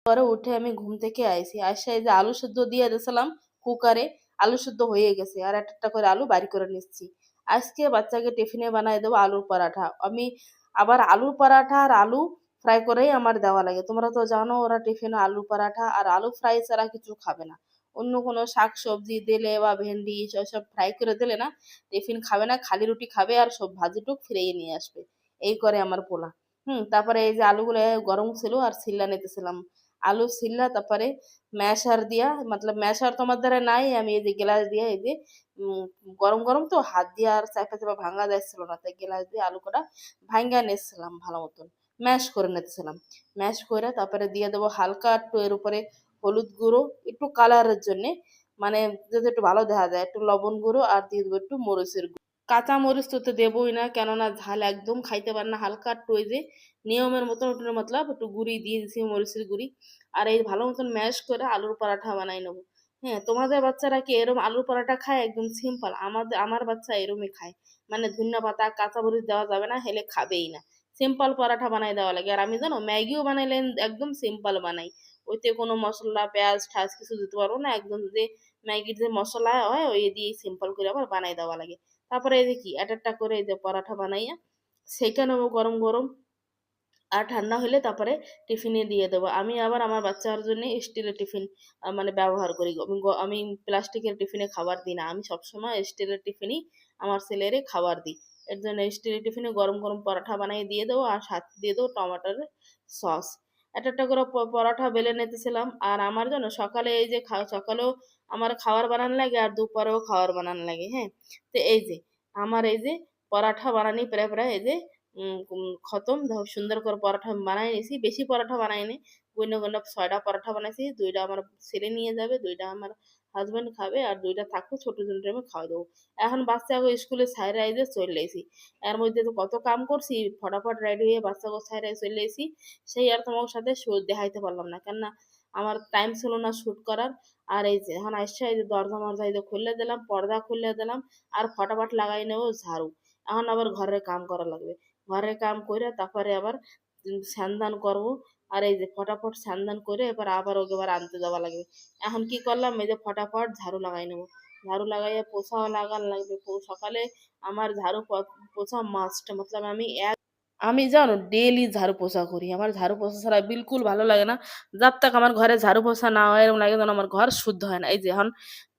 পরে উঠে আমি ঘুম থেকে আইছি, আইসা এই যে আলু সেদ্ধ দিয়ে দিয়েছিলাম কুকারে। আলু সেদ্ধ হয়ে গেছে, আর একটা করে আলু বাড়ি করে নিচ্ছি। আজকে বাচ্চাকে টিফিনে বানাই দেবো আলুর পরাঠা। আমি আবার আলুর পরাঠা আর আলু ফ্রাই করেই আমার দেওয়া লাগে। তোমরা তো জানো ওরা টিফিনে আলু পরাঠা আর আলু ফ্রাই ছাড়া কিছু খাবে না। অন্য কোনো শাক সবজি দিলে বা ভেন্ডি সব ফ্রাই করে দিলে না টিফিন খাবে না, খালি রুটি খাবে আর সব ভাজিটুক ফিরিয়ে নিয়ে আসবে। এই করে আমার পোলা। তারপরে এই যে আলুগুলো গরম ছিল আর ছিল্লা নিতেছিলাম। আলু ছিল্লা তারপরে ম্যাশার দিয়া, মতলব ম্যাশার তো আমার দ্বারা নাই, আমি এই যে গ্লাস দিয়ে এই যে উম, গরম গরম তো হাত দিয়ে আর চাপা চাপা ভাঙা যাচ্ছিল না, তাই গ্লাস দিয়ে আলু কটা ভাঙ্গা নিচ্ছিলাম ভালো মতন। ম্যাশ করে নিতেছিলাম। ম্যাশ করে তারপরে দিয়ে দেবো হালকা একটু এর উপরে হলুদ গুঁড়ো, একটু কালারের জন্য, মানে যাতে একটু ভালো দেখা যায়, একটু লবণ গুঁড়ো, আর দিয়ে দেবো একটু মরিচের গুঁড়ো। কাঁচা মরিচ তো দেবই না, কেননা ঝাল একদম খাইতে পারে না। হালকা একটু ওই যে নিয়মের মতন ওটার মতলব একটু গুঁড়ি দিয়ে দিছি, মরিচের গুঁড়ি। আর এই ভালো মতন ম্যাশ করে আলুর পরাঠা বানাই নেবো। হ্যাঁ, তোমাদের বাচ্চারা কি এরম আলুর পরাঠা খায়? একদম সিম্পল। আমার বাচ্চা এরমই খায়, মানে ধনিয়া পাতা কাঁচা মরিচ দেওয়া যাবে না, হেলে খাবেই না। সিম্পল পরাঠা বানাই দেওয়া লাগে। আর আমি জানো ম্যাগিও বানাইলে একদম সিম্পল বানাই। ওইতে কোনো মশলা পেঁয়াজ ঠাস কিছু দিতে পারবো না, একদম যে ম্যাগির যে মশলা হয় ওই দিয়ে সিম্পল করে আবার বানাই দেওয়া লাগে। তারপরে এই যে কি একটা করে এই যে পরাঠা বানাইয়া সেইটা নেবো গরম গরম। আর ঠান্ডা হলে তারপরে টিফিনে দিয়ে দেবো। আমি আবার আমার বাচ্চার জন্য স্টিলের টিফিন মানে ব্যবহার করি। আমি প্লাস্টিকের টিফিনে খাবার দিই না, আমি সবসময় স্টিলের টিফিনই আমার ছেলেরে খাবার দিই। এর জন্য স্টিলের টিফিনে গরম গরম পরাঠা বানিয়ে দিয়ে দেবো, আর সাথে দিয়ে দেবো টমেটোর সস। একটা করে পরাঠা বেলে নিতেছিলাম। আর আমার জন্য সকালে এই যে সকালেও আমার খাবার বানানো লাগে আর দুপুরেও খাবার বানানো লাগে। হ্যাঁ, তো এই যে আমার এই যে পরাঠা বানানি প্রায় প্রায় এই যে খতম। সুন্দর করে পরাঠা বানাই নিয়েছি, বেশি পরাঠা বানাইনি। গুইনা গুইনা 6টা পরাঠা বানাইছি। 2টা আমার ছেলে নিয়ে যাবে, 2টা আমার হাজবেন্ড খাবে, আর 2টা থাকবে ছোট জনটা আমি খাওয়া দেবো। এখন বাচ্চাকে স্কুলে ছাইরা আইতে চলে এসি। এর মধ্যে তো কত কাম করছি, ফটাফট রেডি হয়ে বাচ্চাকে ছাইরা চলে এসি। সেই আর তোমার সাথে দেখাইতে পারলাম না, কেননা আমার টাইম ছিল না শুট করার। আর এই যে এখন আসছে, এই যে দরজা মরজা এই যে খুলে দিলাম, পর্দা খুলে দিলাম, আর ফটাফট লাগাই নেবো ঝাড়ু। এখন আবার ঘরের কাম করা লাগবে। ঘরের কাম করে তারপরে আবার স্নান করবো। আর এই যে ফটাফট স্নান করে এবার আবার ওকে আবার আনতে যাওয়া লাগবে। এখন কি করলাম, এই যে ফটাফট ঝাড়ু লাগাই নেবো। ঝাড়ু লাগাইয়া পোছাও লাগান লাগবে। সকালে আমার ঝাড়ু পোছা মাস্ট, মতলব আমি জানো ডেইলি ঝাড়ু পোছা করি। আমার ঝাড়ু পোছা ছাড়া বিলকুল ভালো লাগে না। যার তাক আমার ঘরে ঝাড়ু পোছা না হয় এরকম লাগে যেন আমার ঘর শুদ্ধ হয় না। এই যে এখন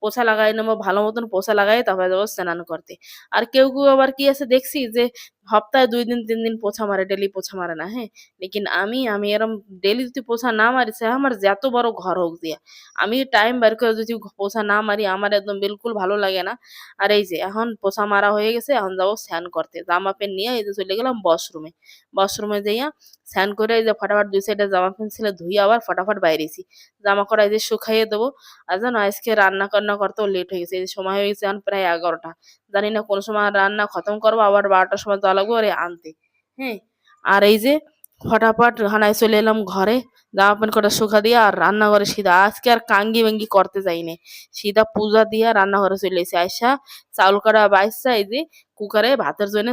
পোছা লাগাই নেবো, ভালো মতন পোছা লাগাই তারপরে যাবো স্নান করতে। আর কেউ কেউ আবার কি আছে দেখছি যে সপ্তাহে 2 দিন 3 দিন পোছা মারে, ডেলি পোছা মারে না। হ্যাঁ, লেকিন আমি এরম ডেলি যদি পোছা না মারি, সে আমার যত বড় ঘর হোক দিয়া, আমি টাইম বের করে যদি পোছা না মারি আমার একদম বিলকুল ভালো লাগে না। আর এই যে এখন পোছা মারা হয়ে গেছে, এখন যাবো স্নান করতে। জামা প্যান্ট নিয়ে এই যে চলে গেলাম ওয়াশরুমে। ওয়াশরুমে যাইয়া স্নান করে এই যে ফটাফট 2 সাইডে জামা প্যান্ট ছিল ধুয়ে আবার ফটাফট বাইরেছি। জামা করা এই যে শুকাইয়ে দেবো। আর জানো আজকে রান্না বান্না করতেও লেট হয়ে গেছে, এই যে সময় হয়ে গেছে এখন প্রায় 11টা। জানি না কোন সময় রান্না খতম করবো, আবার 12টার সময় যাওয়া লাগবে আরে আনতে। হ্যাঁ, আর এই যে ফটাফট হানায় চলে এলাম ঘরে। জামা প্যান্ট কটা শুকা দিয়ে আর রান্নাঘরে সিধা আজকে আর কাঙ্গি ভেঙ্গি করতে যাইনি, সিধা পূজা দিয়া রান্নাঘরে চলে এসে আইসা চাউল করা বাইসা এই যে কুকারে ভাতের জন্য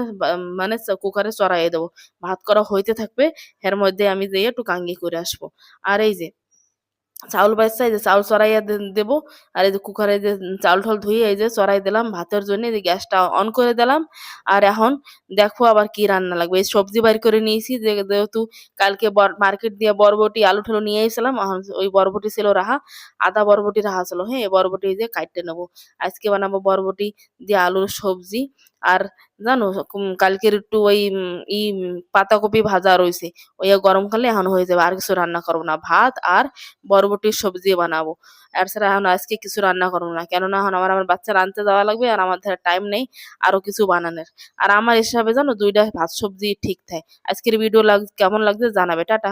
মানে কুকারে চড়াইয়ে দেবো। ভাত করা হইতে থাকবে, এর মধ্যে আমি যেয়ে একটু কাঙ্গি করে আসবো। আর এই যে চাউল বাইসা এই যে চাউল চড়াইয়া দেবো। আর এই যে কুকারে যে চাউল ঠাউল ধুয়ে এই যে চড়াই দিলাম ভাতের জন্য, এই যে গ্যাসটা অন করে দিলাম। আর এখন দেখো আবার কি রান্না লাগবে। এই সবজি বাইর করে নিয়েছি, যেহেতু কালকে মার্কেট দিয়ে বরবটি আলু ঠালু নিয়ে এসেছিলাম, এখন ওই বরবটি ছিল রাহা, আদা বরবটি রাহা ছিল। হ্যাঁ, এই বরবটি এই যে কাটতে নেবো। আজকে বানাবো বরবটি দিয়ে আলুর সবজি। আর জানো কালকের একটু ওই পাতাকপি ভাজা রয়েছে, ওই গরমকালে এখন হয়ে যাবে। আর কিছু রান্না করবো না, ভাত আর বরবটির সবজি বানাবো। আর ছাড়া এখন আজকে কিছু রান্না করবো না, কেননা এখন আমার বাচ্চার আনতে যাওয়া লাগবে, আর আমার ধারে টাইম নেই আরো কিছু বানানোর। আর আমার হিসাবে জানো 2টা ভাত সবজি ঠিক থাকে। আজকের ভিডিও কেমন লাগছে জানাবে। টাটা।